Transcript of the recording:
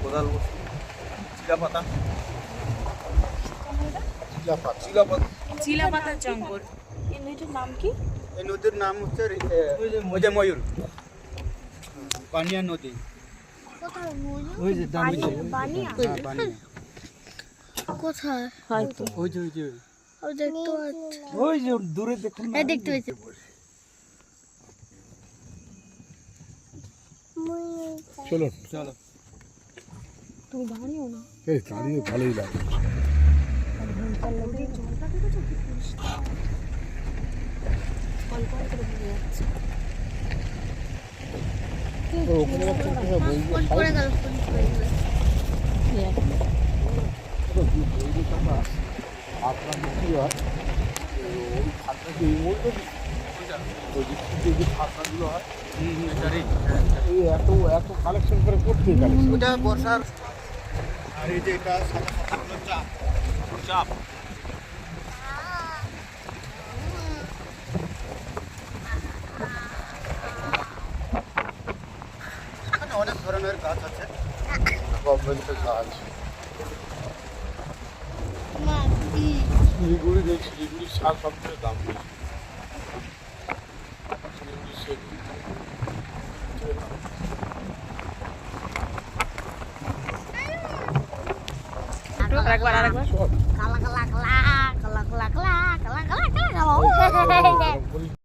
কোদাল চিলাপাতা চিলাপাতার জঙ্গল। এই নদীর নাম কি? এই নদীর নাম হচ্ছে ওই যে ময়ূর পানিয়া নদী। ওই যে বানিয়া কোথায়? হয়তো ওই যে ওই যে ওই দেখতে পাচ্ছি। ওই যে দূরে দেখুন এই দেখতে পাচ্ছি। চলো চলো তুমি দাঁড়িও না। এই দাঁড়িয়ে ভালোই লাগে। ও, ওখানে একটা কোথায় বই ফোন করে গেল, ফোন করে গেল। আপনার মুখি হয় ওই খাতটা কি ওই নদী? ওই যে খাতনাগুলো হয় এই এত এত কালেকশন করে করতে কালেকশন ওটা বর্ষার আর এই যে এটা সাদা সাদা হলো চাপ চাপ এখানে অনেক ধরনের গাছ আছে। গভর্নমেন্টের কাজ মা কি? শিলিগুড়ি দেখ শিলিগুড়ির শাক সবচেয়ে দাম বেশি শিলিগুড়ির সেগুন আরেকবার সব কালা কালা কালা কালা কালা কালা কালা কালা কালা।